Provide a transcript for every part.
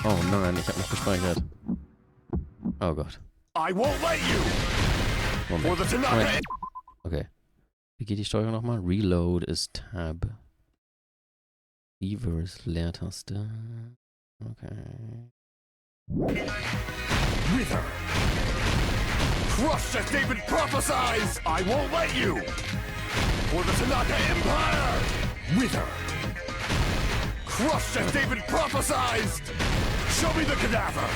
Oh nein, ich habe nicht gespeichert. Oh Gott. I won't let you. For the Tanaka. Moment. Okay. Wie geht die Steuerung nochmal? Reload ist Tab. Lever ist Leertaste. Okay. Wither. Crushed as David prophesies. I won't let you. For the Tanaka Empire. Wither. Crushed as David prophesies. Show me the cadaver.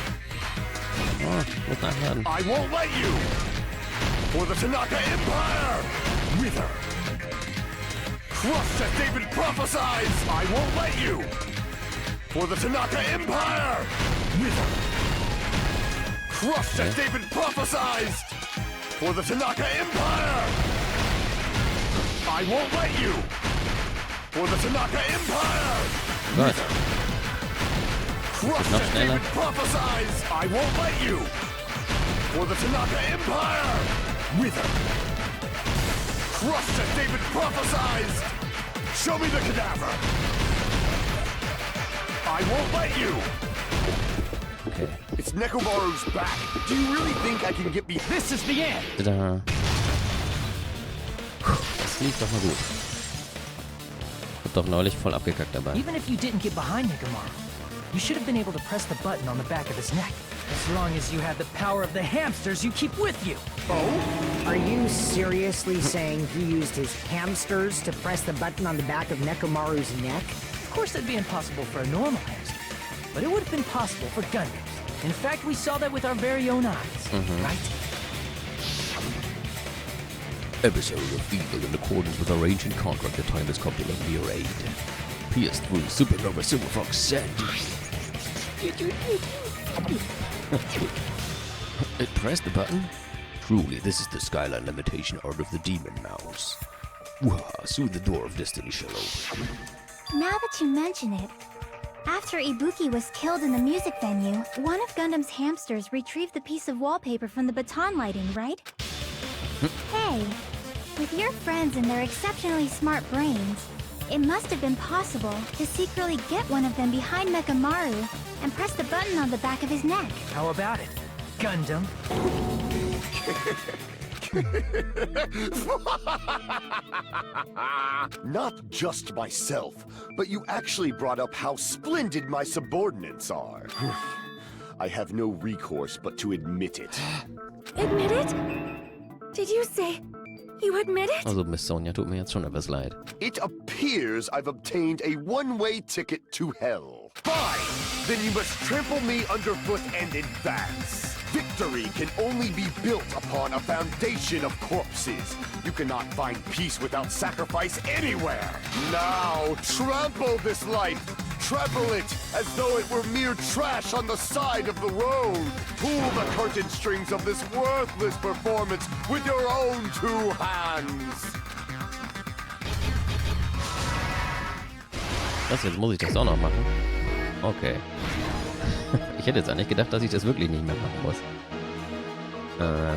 Oh, muss nachladen. I won't let you. For the Tanaka Empire. Wither. Crushed as David prophesies. I won't let you. For the Tanaka Empire. Wither. Crushed as David prophesies. For the Tanaka Empire. I won't let you. For the Tanaka Empire. Gott. Crushed Noch as schneller. David prophesies. I won't let you. For the Tanaka Empire. Wither. Crushed as David prophesies. Show me the cadaver. I won't let you. Okay. It's Nekomaru's back. Do you really think I can get me? This is the end. Tada. Das lief doch mal gut. Hab doch neulich voll abgekackt dabei. Even if you didn't get behind Nekomaru, you should have been able to press the button on the back of his neck. As long as you had the power of the hamsters you keep with you. Oh? Are you seriously saying he used his hamsters to press the button on the back of Nekomaru's neck? Of course, that'd be impossible for a normal hamster, but it would have been possible for Gundams. In fact, we saw that with our very own eyes, right? Episode of Evil in accordance with our ancient contract. The time has come to lend me your aid. PS3 Supernova Silver Fox set. It pressed the button? Truly, this is the Skyline limitation art of the Demon Mouse. Soon the door of destiny shall open. Now that you mention it, after Ibuki was killed in the music venue, one of Gundam's hamsters retrieved the piece of wallpaper from the baton lighting, right? Hey, with your friends and their exceptionally smart brains, it must have been possible to secretly get one of them behind Nekomaru and press the button on the back of his neck. How about it, Gundam? Not just myself, but you actually brought up how splendid my subordinates are. I have no recourse but to admit it. Admit it? Did you say you admit it? Also Miss Sonja tut mir jetzt schon etwas leid. It appears I've obtained a one-way ticket to hell. Fine! Then you must trample me underfoot and advance. Victory can only be built upon a foundation of corpses. You cannot find peace without sacrifice anywhere. Now, trample this life. Trample it as though it were mere trash on the side of the road. Pull the curtain strings of this worthless performance with your own two hands. Was, jetzt muss ich das auch noch machen? Okay. Ich hätte jetzt eigentlich gedacht, dass ich das wirklich nicht mehr machen muss.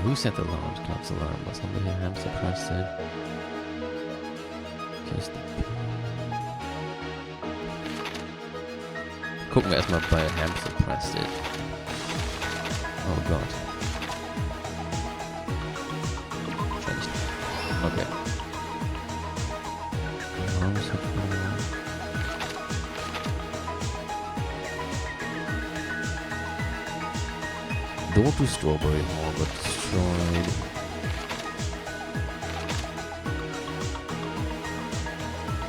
Who set the launch club's alarm? Was haben wir hier? Hamster Pressed. Gucken wir erstmal bei Hamster Pressed. Oh Gott. Wahrscheinlich. Okay. Door to Strawberry Hall got destroyed.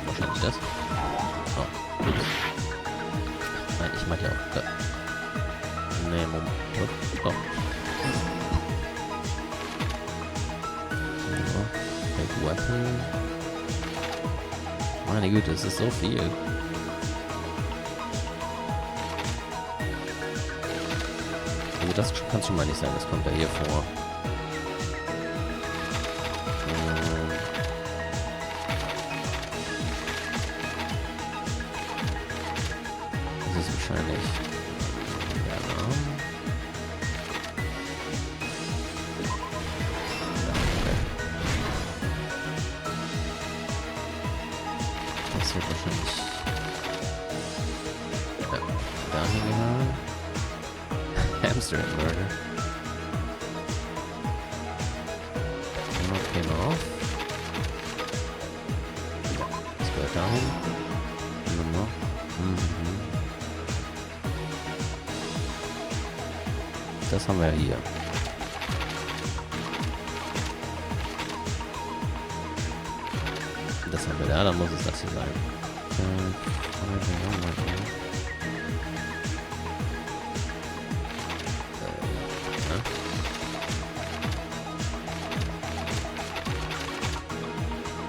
Wahrscheinlich das. Oh. Nein, ich meinte ja auch das. Nee, Moment. Doch. Take Weapon. Meine Güte, es ist so viel. Also das kann schon mal nicht sein, das kommt ja hier vor. Das ist wahrscheinlich... Ja. Das wird wahrscheinlich... Ja, dahin gehören. sister had murdered. Came off. Let's go down. No. Das haben wir hier. Das haben wir da, dann muss es das hier sein.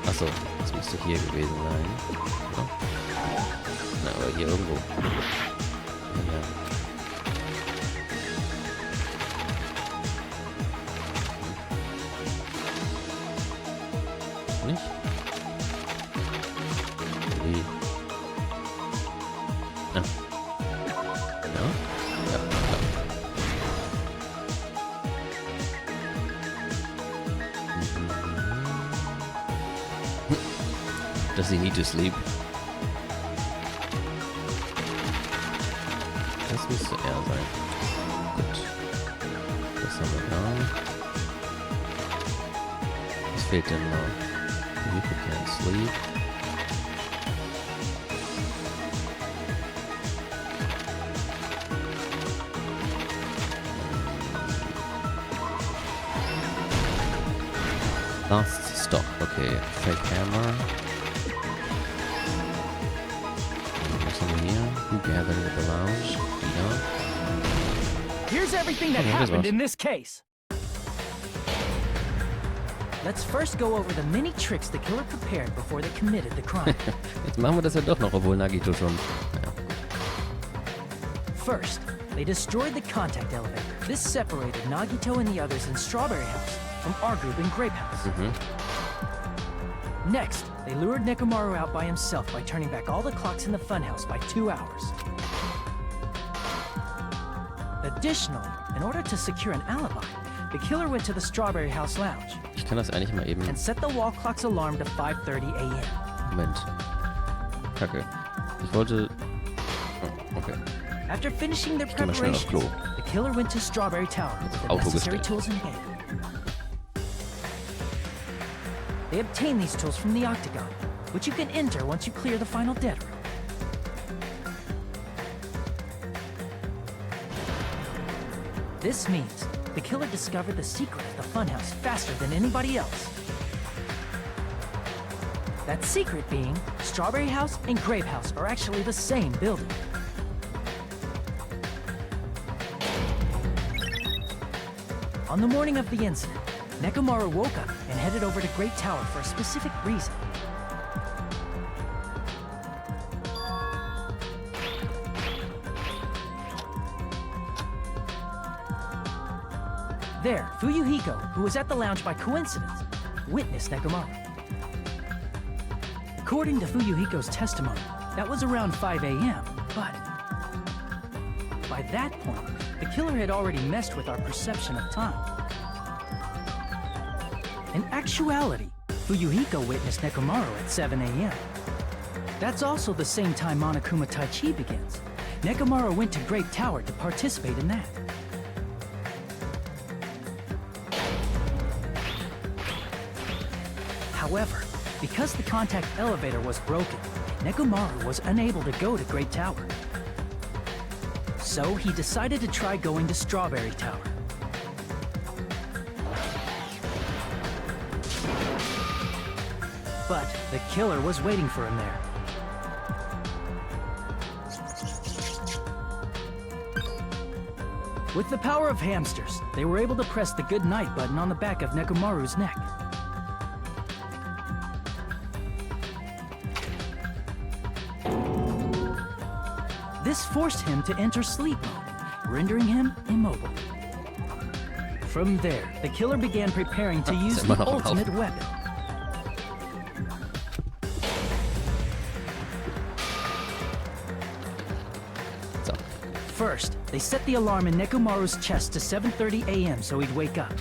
Achso, das müsste hier gewesen sein. Ja. Na, aber hier irgendwo. Ja. Nicht? Wie? Ja. Ja? Ja, klar. Does he need to sleep? Das müsste er sein. Gut. Das haben wir da. Was fehlt denn noch? You can't sleep. Last stop. Okay. Fake hammer. Who gathered at the lounge? Yeah. Here's everything that happened in this case. Let's first go over the many tricks the killer prepared before they committed the crime. Jetzt machen wir das ja doch noch, obwohl Nagito schon... Ja. First, they destroyed the contact elevator. This separated Nagito and the others in Strawberry House from our group in Grape House. Next, they lured Nekomaru out by himself by turning back all the clocks in the funhouse by 2 hours. Additionally, in order to secure an alibi, the killer went to the Strawberry House lounge Ich kann das eigentlich mal eben... and set the wall clock's alarm to 5:30 a.m. Moment. Kacke. Ich wollte... Oh, okay. After finishing their geh mal schnell aufs preparations, Klo. the killer went to Strawberry Tower with the Auto necessary gestellt. tools in hand. They obtain these tools from the octagon, which you can enter once you clear the final dead room. This means the killer discovered the secret of the funhouse faster than anybody else. That secret being, Strawberry House and Grape House are actually the same building. On the morning of the incident, Nekomaru woke up and headed over to Great Tower for a specific reason. There, Fuyuhiko, who was at the lounge by coincidence, witnessed Nekomaru. According to Fuyuhiko's testimony, that was around 5 a.m., but by that point, the killer had already messed with our perception of time. In actuality, Fuyuhiko witnessed Nekomaru at 7 a.m. That's also the same time Monokuma Tai Chi begins. Nekomaru went to Great Tower to participate in that. However, because the contact elevator was broken, Nekomaru was unable to go to Great Tower. So he decided to try going to Strawberry Tower. But the killer was waiting for him there. With the power of hamsters, they were able to press the good night button on the back of Nekomaru's neck. This forced him to enter sleep mode, rendering him immobile. From there, the killer began preparing to use the ultimate weapon. So. First, they set the alarm in Nekomaru's chest to 7:30 a.m. so he'd wake up.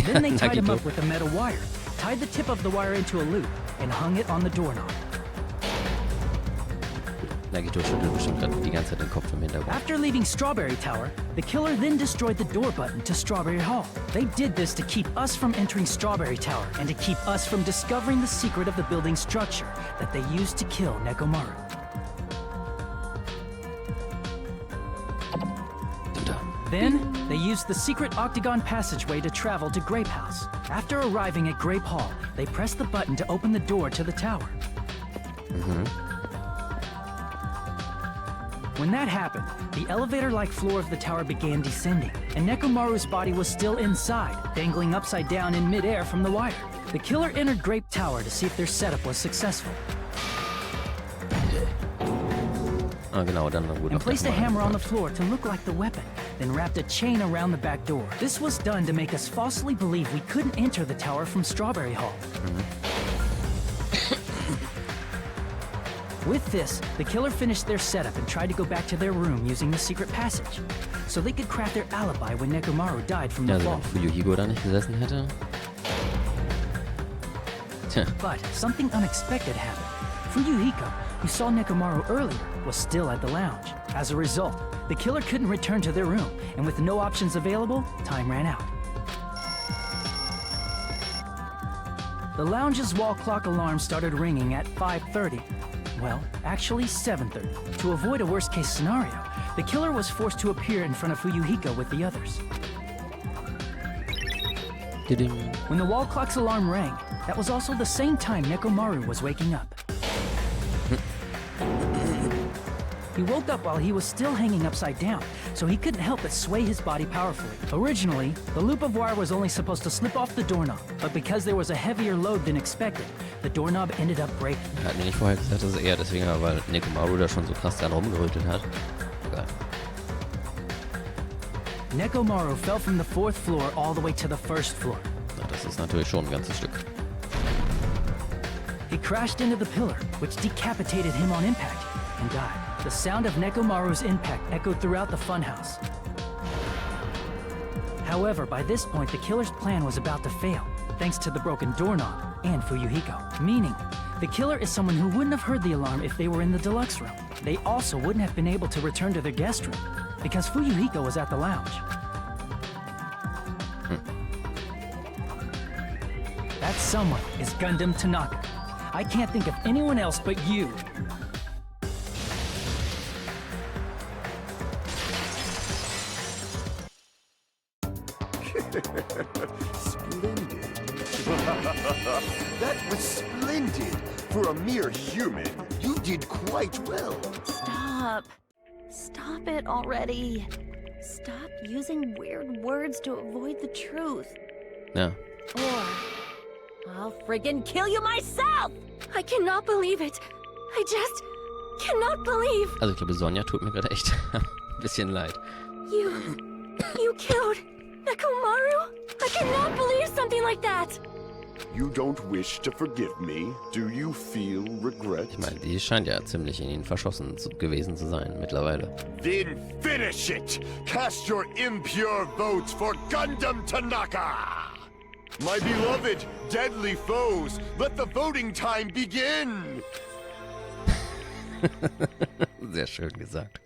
Then they tied him up with a metal wire, tied the tip of the wire into a loop, and hung it on the doorknob. Nagito schüttelt bestimmt gerade die ganze Zeit den Kopf im Hintergrund. After leaving Strawberry Tower, the killer then destroyed the door button to Strawberry Hall. They did this to keep us from entering Strawberry Tower and to keep us from discovering the secret of the building's structure that they used to kill Nekomaru. Then, they used the secret octagon passageway to travel to Grape House. After arriving at Grape Hall, they pressed the button to open the door to the tower. When that happened, the elevator-like floor of the tower began descending, and Nekomaru's body was still inside, dangling upside down in midair from the wire. The killer entered Grape Tower to see if their setup was successful, Genau, dann gut and placed a hammer on the floor to look like the weapon, then wrapped a chain around the back door. This was done to make us falsely believe we couldn't enter the tower from Strawberry Hall. With this, the killer finished their setup and tried to go back to their room using the secret passage, so they could craft their alibi when Nekomaru died from the Also, fall. wenn Fuyuhiko da nicht gesessen hätte. Tja, But something unexpected happened. Fuyuhiko, who saw Nekomaru earlier, was still at the lounge. As a result, the killer couldn't return to their room, and with no options available, time ran out. The lounge's wall clock alarm started ringing at 5:30. Well, actually 7:30. To avoid a worst-case scenario, the killer was forced to appear in front of Fuyuhiko with the others. diding. When the wall clock's alarm rang, that was also the same time Nekomaru was waking up. He woke up while he was still hanging upside down, so he couldn't help but sway his body powerfully. Originally, the loop of wire was only supposed to slip off the doorknob, but because there was a heavier load than expected, the doorknob ended up breaking. Hat mir nicht vorher gesagt, dass es eher deswegen war, weil Nekomaru da schon so krass dran rumgerüttelt hat. Egal. Nekomaru fell from the 4th floor all the way to the 1st floor. Na, das ist natürlich schon ein ganzes Stück. He crashed into the pillar, which decapitated him on impact, and died. The sound of Nekomaru's impact echoed throughout the funhouse. However, by this point, the killer's plan was about to fail, thanks to the broken doorknob and Fuyuhiko. Meaning, the killer is someone who wouldn't have heard the alarm if they were in the deluxe room. They also wouldn't have been able to return to their guest room, because Fuyuhiko was at the lounge. That someone is Gundam Tanaka. I can't think of anyone else but you. Splendid. That was splendid. For a mere human, you did quite well. Stop. Stop it already. Stop using weird words to avoid the truth. Ja. Or I'll friggin' kill you myself! I cannot believe it. I just cannot believe Also ich glaube, Sonja tut mir gerade echt ein bisschen leid. you killed Nekomaru? I cannot believe something like that. You don't wish to forgive me? Do you feel regret? Ich meine, die scheint ja ziemlich in ihn verschossen gewesen zu sein mittlerweile. Then finish it! Cast your impure votes for Gundam Tanaka! My beloved, deadly foes, let the voting time begin! Sehr schön gesagt.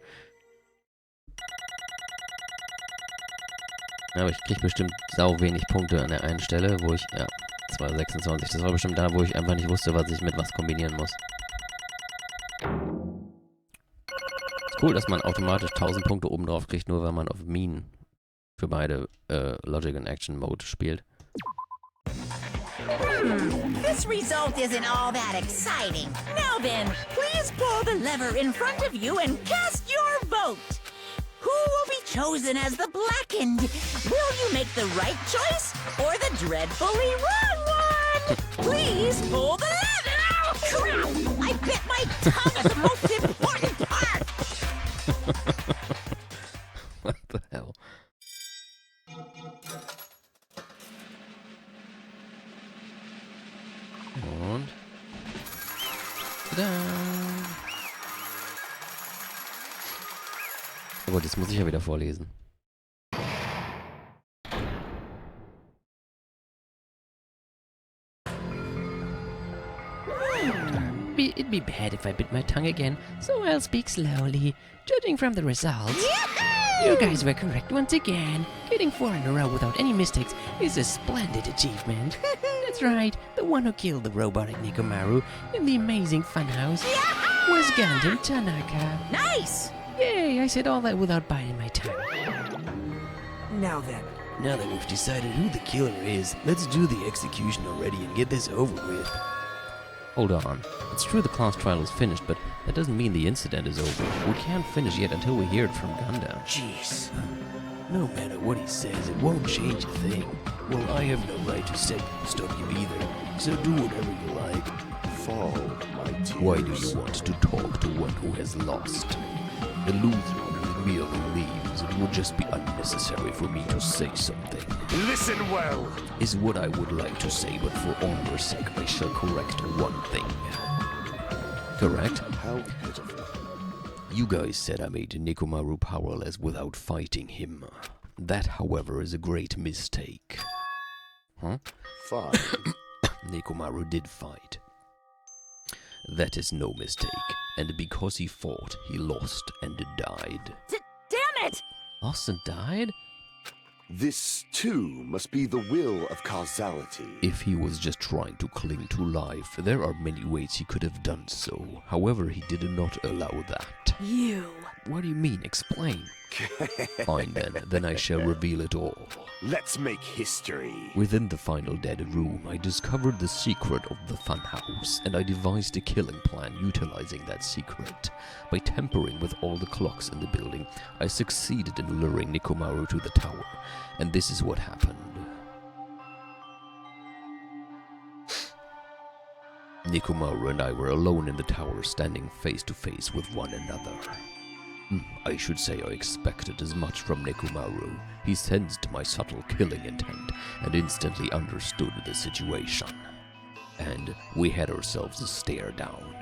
Ja, aber ich krieg bestimmt sau wenig Punkte an der einen Stelle, wo ich... Ja, 226. Das war bestimmt da, wo ich einfach nicht wusste, was ich mit was kombinieren muss. Ist cool, dass man automatisch 1000 Punkte oben drauf kriegt, nur weil man auf Mean für beide Logic und Action Mode spielt. This result isn't all that exciting. Now then, please pull the lever in front of you and cast your vote. Who will be chosen as the blackened? Will you make the right choice or the dreadfully wrong one? Please pull the lever! Oh, crap! I bit my tongue at the most important part! What the hell? Und... Tada! Oh Gott, jetzt muss ich ja wieder vorlesen. It'd be bad if I bit my tongue again, so I'll speak slowly. Judging from the results, you guys were correct once again. Getting 4 in a row without any mistakes is a splendid achievement. That's right, the one who killed the robotic Nekomaru in the amazing funhouse was Gundam Tanaka. Nice! Yay, I said all that without biting my tongue. Now then. Now that we've decided who the killer is, let's do the execution already and get this over with. Hold on. It's true the class trial is finished, but that doesn't mean the incident is over. We can't finish yet until we hear it from Gundam. Jeez. No matter what he says, it won't change a thing. Well, I have no right to stop you either, so do whatever you like. Fall, my tears. Why do you want to talk to one who has lost? The loser merely leaves. It would just be unnecessary for me to say something. Listen well. Is what I would like to say, but for honor's sake, I shall correct one thing. Correct? How pitiful. You guys said I made Nekomaru powerless without fighting him. That, however, is a great mistake. Huh? Fine. Nekomaru did fight. That is no mistake, and because he fought, he lost and died. Damn it! Lost and died? This, too, must be the will of causality. If he was just trying to cling to life, there are many ways he could have done so. However, he did not allow that. You. What do you mean? Explain. Fine then I shall reveal it all. Let's make history. Within the final dead room, I discovered the secret of the funhouse, and I devised a killing plan utilizing that secret. By tampering with all the clocks in the building, I succeeded in luring Nekomaru to the tower, and this is what happened. Nekomaru and I were alone in the tower, standing face to face with one another. I should say I expected as much from Nekomaru. He sensed my subtle killing intent and instantly understood the situation. And we had ourselves a stare down.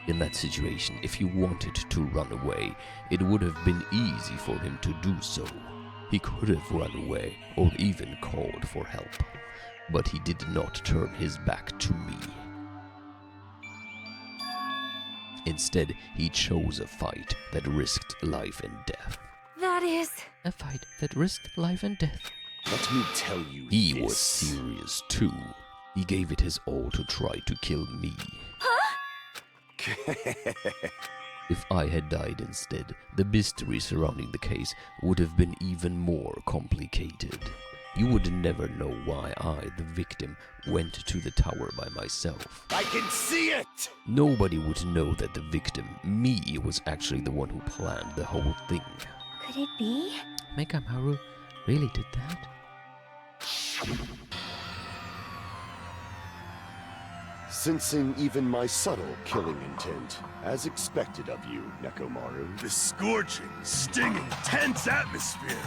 In that situation, if you wanted to run away, it would have been easy for him to do so. He could have run away or even called for help. But he did not turn his back to me. Instead, he chose a fight that risked life and death. That is... A fight that risked life and death. Let me tell you He this. was serious too. He gave it his all to try to kill me. If I had died instead, the mystery surrounding the case would have been even more complicated. You would never know why I, the victim, went to the tower by myself. I can see it! Nobody would know that the victim, me, was actually the one who planned the whole thing. Could it be? Nekomaru really did that? Sensing even my subtle killing intent, as expected of you, Nekomaru. The scorching, stinging, tense atmosphere.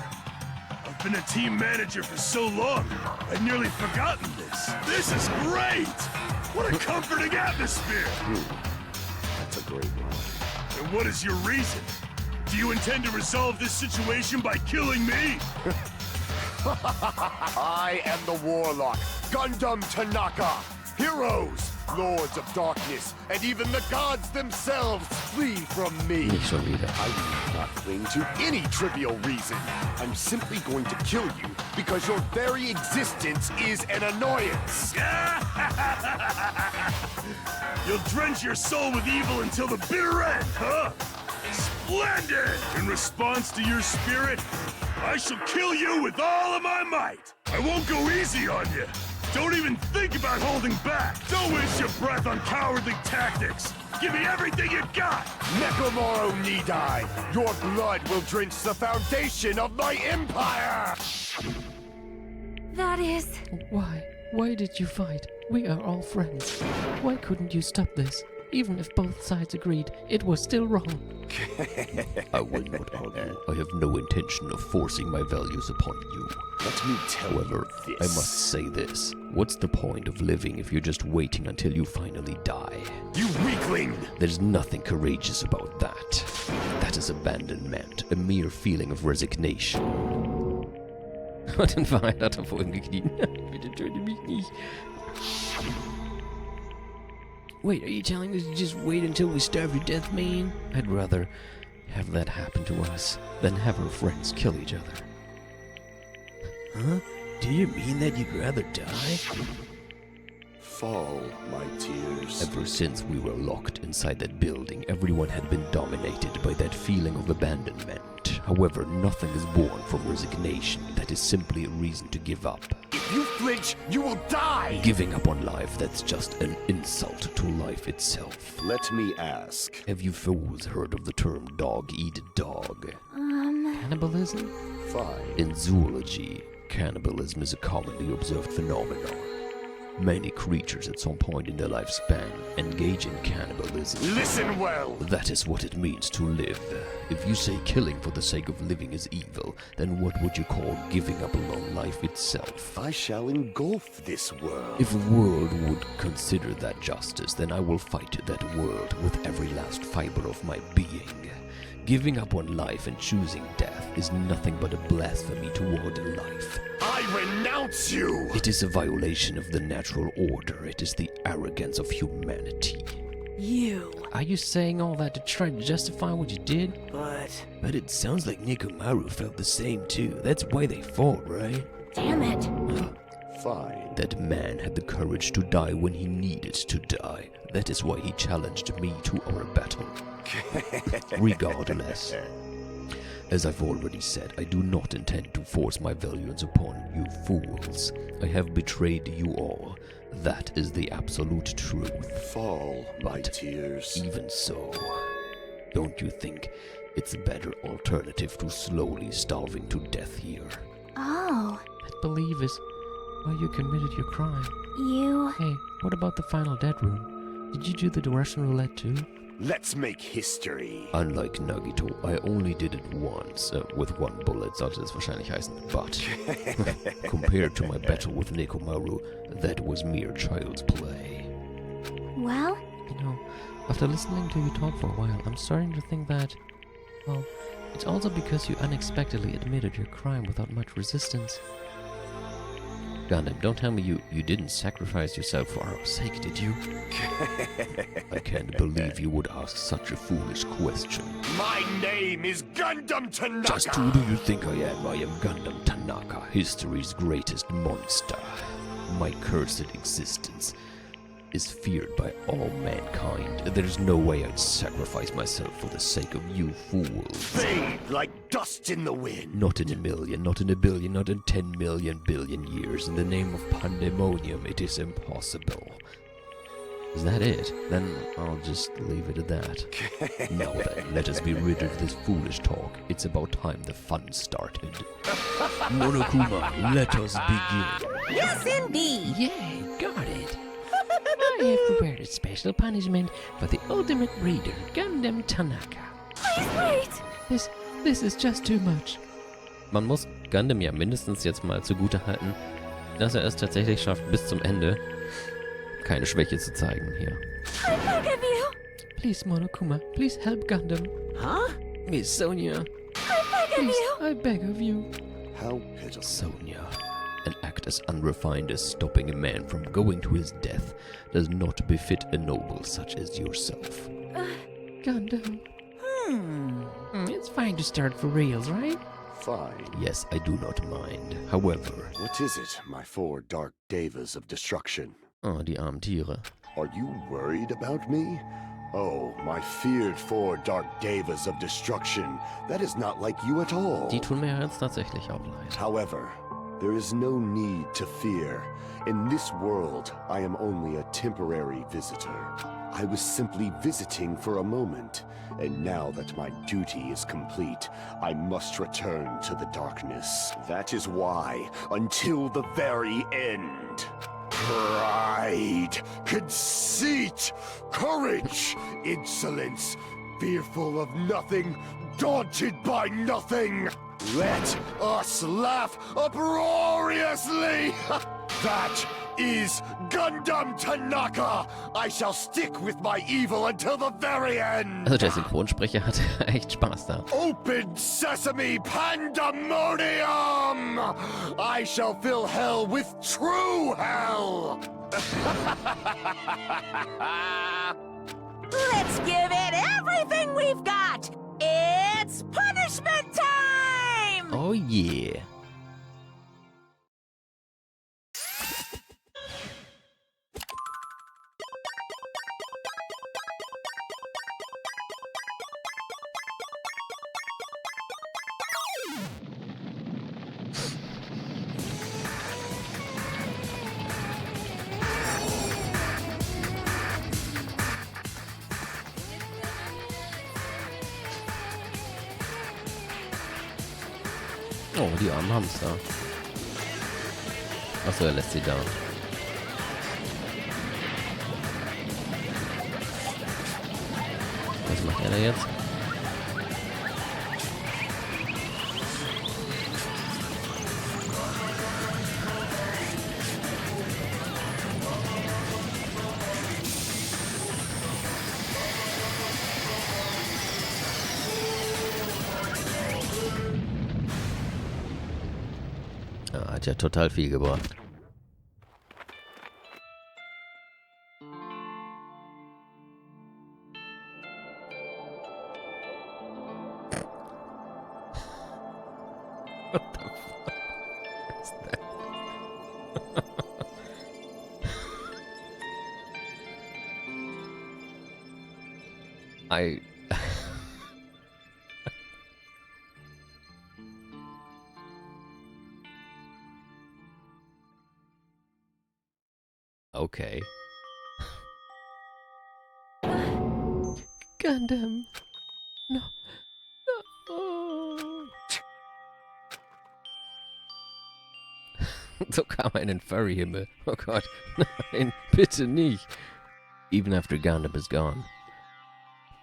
I've been a team manager for so long, I'd nearly forgotten this. This is great! What a comforting atmosphere! That's a great one. And what is your reason? Do you intend to resolve this situation by killing me? I am the Warlock, Gundam Tanaka. Heroes, Lords of Darkness, and even the gods themselves flee from me. Nicht schon wieder. I do not cling to any trivial reason. I'm simply going to kill you because your very existence is an annoyance. You'll drench your soul with evil until the bitter end, huh? Splendid! In response to your spirit, I shall kill you with all of my might. I won't go easy on you. Don't even think about holding back. Don't waste your breath on cowardly tactics. Give me everything you got. Nekomaru Nidai, your blood will drench the foundation of my empire! That is... Why? Why did you fight? We are all friends. Why couldn't you stop this? Even if both sides agreed, it was still wrong. I will not argue. I have no intention of forcing my values upon you. Let me tell However, you I this. must say this. What's the point of living if you're just waiting until you finally die? You weakling! There's nothing courageous about that. That is abandonment, a mere feeling of resignation. Den Wahrheit hat er vorhin gekniet. Bitte töte mich nicht. Wait, are you telling us to just wait until we starve to death, man? I'd rather have that happen to us than have our friends kill each other. Huh? Do you mean that you'd rather die? Fall, my tears. Ever since we were locked inside that building, everyone had been dominated by that feeling of abandonment. However, nothing is born from resignation. That is simply a reason to give up. If you flinch, you will die! Giving up on life, that's just an insult to life itself. Let me ask. Have you fools heard of the term dog eat dog? Cannibalism? Fine. In zoology, cannibalism is a commonly observed phenomenon. Many creatures at some point in their lifespan engage in cannibalism. Listen well! That is what it means to live. If you say killing for the sake of living is evil, then what would you call giving up on life itself? I shall engulf this world. If a world would consider that justice, then I will fight that world with every last fiber of my being. Giving up on life and choosing death is nothing but a blasphemy toward life. I renounce you! It is a violation of the natural order. It is the arrogance of humanity. You. Are you saying all that to try to justify what you did? But it sounds like Nekomaru felt the same too. That's why they fought, right? Damn it. Fine. That man had the courage to die when he needed to die. That is why he challenged me to our battle. Regardless, as I've already said, I do not intend to force my values upon you fools. I have betrayed you all. That is the absolute truth. Fall, my But tears. even so, don't you think it's a better alternative to slowly starving to death here? Oh, That belief is why you committed your crime. you... Hey, what about the final dead room? Did you do the Russian roulette too? Let's make history. Unlike Nagito, I only did it once, with one bullet, sollte es wahrscheinlich heißen. But, compared to my battle with Nekomaru, that was mere child's play. Well, You know, after listening to you talk for a while, I'm starting to think that, well, it's also because you unexpectedly admitted your crime without much resistance. Gundam, don't tell me you didn't sacrifice yourself for our sake, did you? I can't believe you would ask such a foolish question. My name is Gundam Tanaka! Just who do you think I am? I am Gundam Tanaka, history's greatest monster. My cursed existence is feared by all mankind. There's no way I'd sacrifice myself for the sake of you fools. Fade like dust in the wind. Not in a million, not in a billion, not in 10 million billion years. In the name of pandemonium, it is impossible. Is that it? Then I'll just leave it at that. Now then, let us be rid of this foolish talk. It's about time the fun started. Monokuma, let us begin. Yes, indeed. Yay, got it! I have prepared a special punishment for the ultimate reader, Gundam Tanaka. Wait. This is just too much. Man muss Gundam ja mindestens jetzt mal zugute halten, dass er es tatsächlich schafft, bis zum Ende keine Schwäche zu zeigen hier. I beg of you. Please, Monokuma, please help Gundam. Huh? Miss Sonia, I beg of please, you. I beg of you. How pitiful. Sonia, an act as unrefined as stopping a man from going to his death does not befit a noble such as yourself. Gundam. It's fine to start for reals, right? Fine. Yes, I do not mind. However, What is it, my four dark devas of destruction? oh, die armen Tiere. Are you worried about me? Oh, my feared four dark devas of destruction. That is not like you at all. Die tun mir jetzt tatsächlich auch leid. However, there is no need to fear. In this world, I am only a temporary visitor. I was simply visiting for a moment, and now that my duty is complete, I must return to the darkness. That is why, until the very end, pride, conceit, courage, insolence, fearful of nothing, daunted by nothing. Let us laugh uproariously! That is Gundam Tanaka! I shall stick with my evil until the very end! Also der Synchronsprecher hat echt Spaß da. Open sesame pandemonium! I shall fill hell with true hell! Let's give it everything we've got! It's punishment time! Oh yeah. Oh, die armen Hamster. Achso, er lässt sie da. Was macht er da jetzt? Hat ja total viel gebracht. What the fuck is that? Okay. Gundam. No. No. So kam ein Furry-Himmel. Oh Gott. Nein, bitte nicht. Even after Gundam is gone,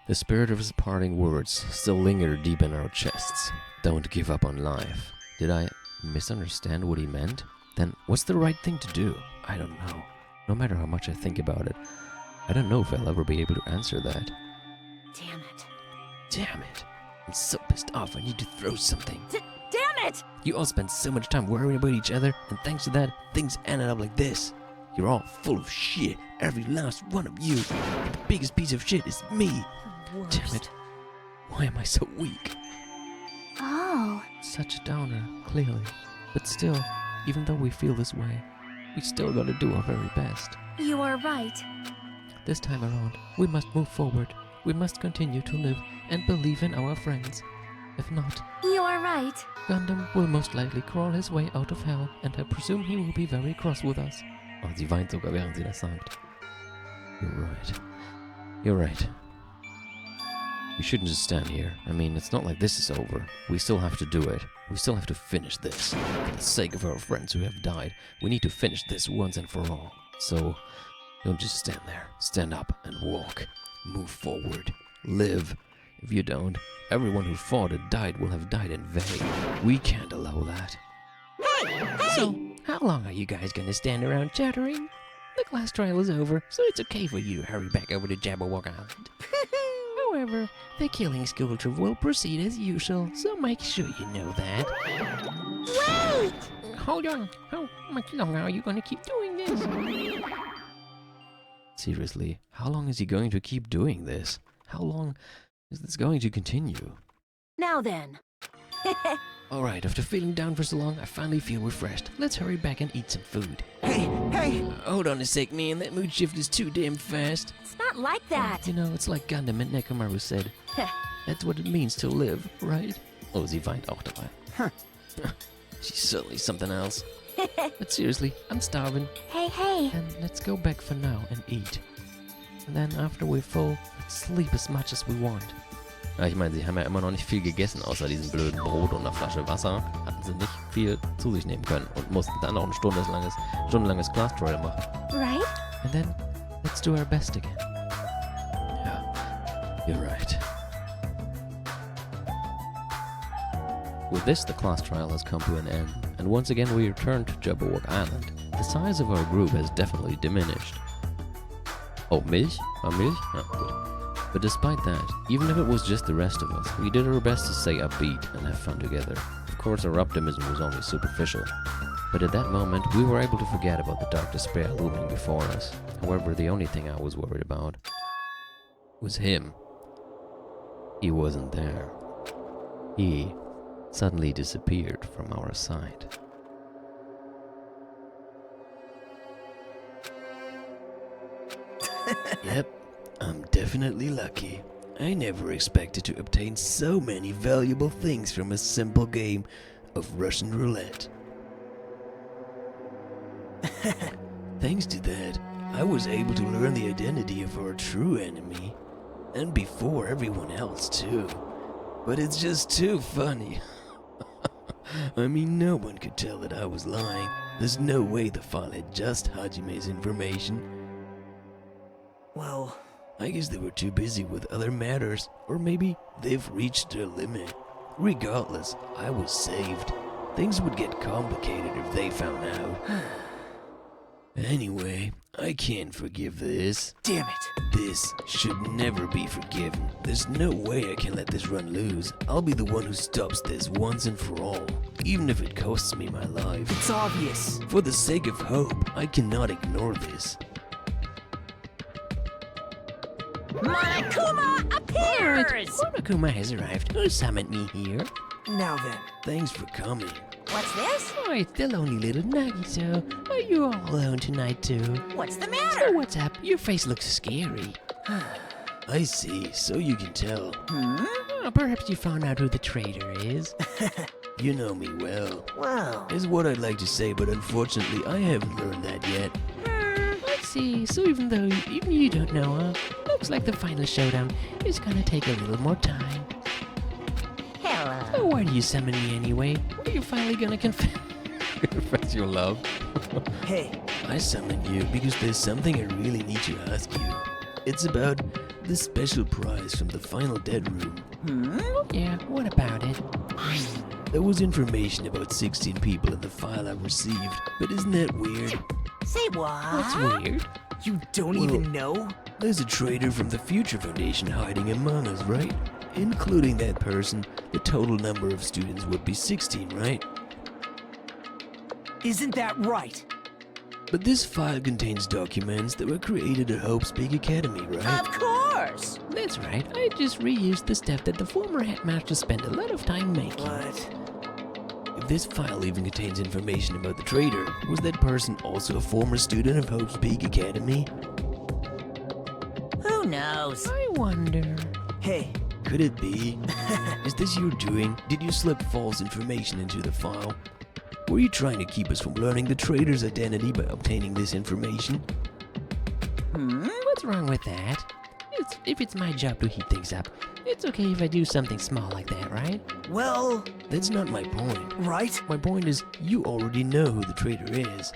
the spirit of his parting words still linger deep in our chests. Don't give up on life. Did I misunderstand what he meant? Then what's the right thing to do? I don't know. No matter how much I think about it, I don't know if I'll ever be able to answer that. Damn it. Damn it. I'm so pissed off. I need to throw something. Damn it! You all spend so much time worrying about each other, and thanks to that, things ended up like this. You're all full of shit. Every last one of you. The biggest piece of shit is me. Damn it. Why am I so weak? Oh. Such a downer, clearly. But still, even though we feel this way, we still gotta do our very best. You are right. This time around, we must move forward. We must continue to live and believe in our friends. If not, You are right. Gundam will most likely crawl his way out of hell, and I presume he will be very cross with us. Oh, sie weint sogar, während sie das sagt. You're right. You're right. We shouldn't just stand here. I mean, it's not like this is over. We still have to do it. We still have to finish this. For the sake of our friends who have died, we need to finish this once and for all. So, don't just stand there. Stand up and walk. Move forward. Live. If you don't, everyone who fought and died will have died in vain. We can't allow that. So, how long are you guys gonna stand around chattering? The class trial is over, so it's okay for you to hurry back over to Jabberwock Island. However, the killing school trip will proceed as usual, so make sure you know that. Wait! Hold on. How much longer are you gonna keep doing this? Seriously, how long is he going to keep doing this? How long is this going to continue? Now then. Alright, after feeling down for so long, I finally feel refreshed. Let's hurry back and eat some food. Hey! Hold on a sec, man. That mood shift is too damn fast. It's not like that. You know, it's like Gundam and Nekomaru said. That's what it means to live, right? Oh, sie weint auch dabei. She's certainly something else. But seriously, I'm starving. Hey. And let's go back for now and eat. And then after we're full, let's sleep as much as we want. Ja, ich meine, sie haben ja immer noch nicht viel gegessen, außer diesem blöden Brot und einer Flasche Wasser. Hatten sie nicht viel zu sich nehmen können und mussten dann auch ein stundenlanges Class Trial machen. Right? And then, let's do our best again. Yeah, you're right. With this, the class trial has come to an end, and once again we return to Jabberwock Island. The size of our group has definitely diminished. Oh, Milch? Milch? Oh, good. But despite that, even if it was just the rest of us, we did our best to stay upbeat and have fun together. Of course, our optimism was only superficial. But at that moment, we were able to forget about the dark despair looming before us. However, the only thing I was worried about was him. He wasn't there. He suddenly disappeared from our sight. Yep, I'm definitely lucky. I never expected to obtain so many valuable things from a simple game of Russian roulette. Thanks to that, I was able to learn the identity of our true enemy. And before everyone else, too. But it's just too funny. I mean, no one could tell that I was lying. There's no way the file had just Hajime's information. Well, I guess they were too busy with other matters, or maybe they've reached their limit. Regardless, I was saved. Things would get complicated if they found out. Anyway, I can't forgive this. damn it. This should never be forgiven. There's no way I can let this run loose. I'll be the one who stops this once and for all, even if it costs me my life. It's obvious. For the sake of hope, I cannot ignore this. Monokuma appears! Monokuma has arrived. Who summoned me here? Now then. Thanks for coming. What's this? Oh, it's the lonely little Nagito. Are you all alone tonight, too? What's the So matter? what's up? Your face looks scary. I see, so you can tell. Oh, perhaps you found out who the traitor is. You know me well. Well, Is what I'd like to say, but unfortunately I haven't learned that yet. Let's see. So even you don't know, huh? Looks like the final showdown is gonna take a little more time. Hello. So why do you summon me anyway? Are you finally gonna Confess your love. hey, I summoned you because there's something I really need to ask you. It's about the special prize from the final dead room. Yeah, what about it? There was information about 16 people in the file I received, but isn't that weird? Say what? What's weird? you don't even know? There's a traitor from the Future Foundation hiding among us, right? Including that person, the total number of students would be 16, right? Isn't that right? But this file contains documents that were created at Hope's Peak Academy, right? Of course! That's right. I just reused the stuff that the former headmaster spent a lot of time making. But If this file even contains information about the traitor, was that person also a former student of Hope's Peak Academy? Who knows? I wonder. hey, Could it be? Is this your doing? Did you slip false information into the file? Were you trying to keep us from learning the traitor's identity by obtaining this information? What's wrong with that? If it's my job to heat things up, it's okay if I do something small like that, right? well, That's not my point. right? My point is, you already know who the traitor is.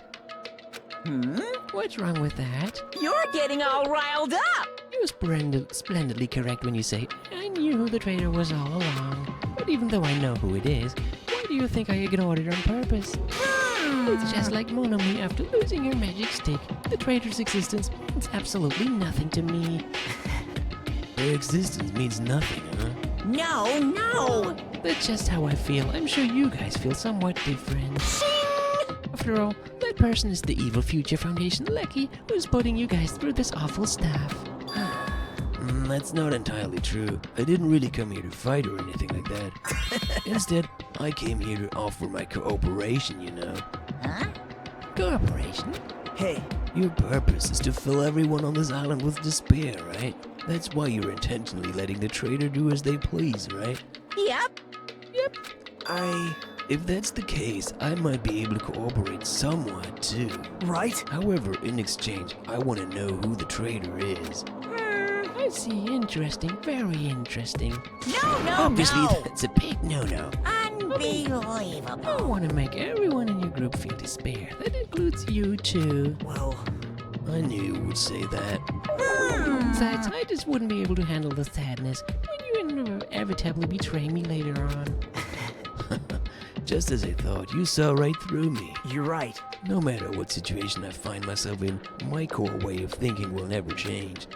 What's wrong with that? You're getting all riled up! You're splendidly correct when you say, I knew who the traitor was all along. But even though I know who it is, why do you think I ignored it on purpose? It's just like Monomi after losing her magic stick. The traitor's existence means absolutely nothing to me. Their existence means nothing, huh? No! That's just how I feel. I'm sure you guys feel somewhat different. After all, that person is the evil Future Foundation Lucky who's putting you guys through this awful stuff. That's not entirely true. I didn't really come here to fight or anything like that. Instead, I came here to offer my cooperation, you know. Huh? Cooperation? Hey, Your purpose is to fill everyone on this island with despair, right? That's why you're intentionally letting the traitor do as they please, right? Yep. If that's the case, I might be able to cooperate somewhat, too. right? However, in exchange, I want to know who the traitor is. I see. Interesting. Very interesting. No! Obviously, that's a big no-no. I Unbelievable. want to make everyone in your group feel despair. That includes you, too. Well, I knew you would say that. Besides, I just wouldn't be able to handle the sadness when you inevitably betray me later on. Just as I thought, you saw right through me. you're right. No matter what situation I find myself in, my core way of thinking will never change.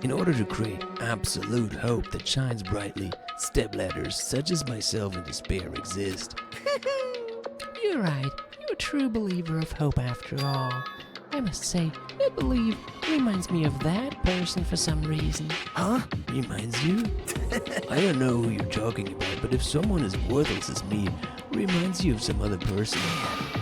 In order to create absolute hope that shines brightly, stepladders such as myself in despair exist. You're right. You're a true believer of hope after all. I must say, that belief reminds me of that person for some reason. Huh? Reminds you? I don't know who you're talking about, but if someone as worthless as me reminds you of some other person,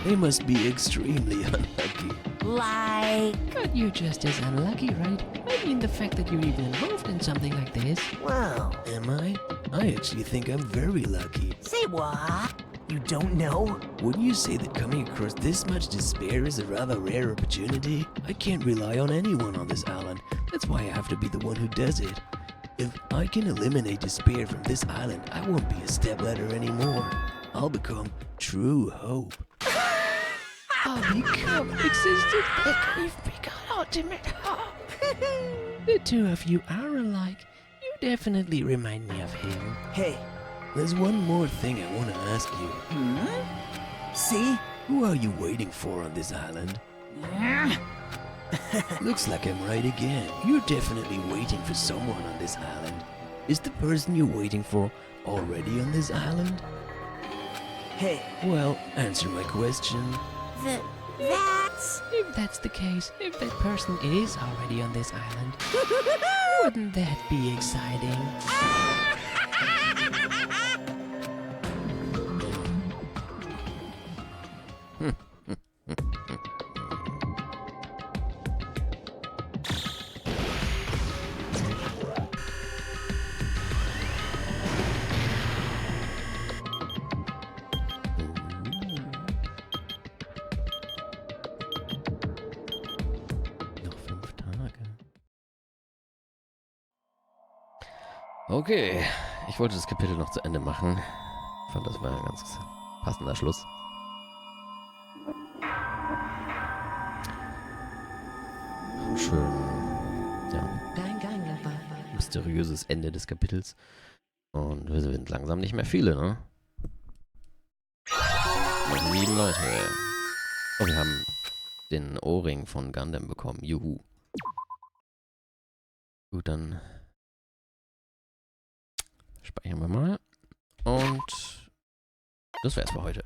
they must be extremely unlucky. Like... But you're just as unlucky, right? I mean the fact that you're even involved in something like this. Whoa. Am I? I actually think I'm very lucky. Say what? You don't know? Wouldn't you say that coming across this much despair is a rather rare opportunity? I can't rely on anyone on this island. That's why I have to be the one who does it. If I can eliminate despair from this island, I won't be a stepladder anymore. I'll become true hope. I'll become existed. You've become ultimate hope. The two of you are alike. You definitely remind me of him. Hey. There's one more thing I want to ask you. See? Who are you waiting for on this island? Looks like I'm right again. You're definitely waiting for someone on this island. Is the person you're waiting for already on this island? Hey. Well, answer my question. That's... If that's the case, if that person is already on this island, wouldn't that be exciting? Okay, ich wollte das Kapitel noch zu Ende machen. Ich fand, das war ein ganz passender Schluss. Schön, ja, mysteriöses Ende des Kapitels. Und wir sind langsam nicht mehr viele, ne? 7 Leute. Oh, wir haben den Ohrring von Gundam bekommen. Juhu. Gut, dann speichern wir mal. Und das wär's für heute.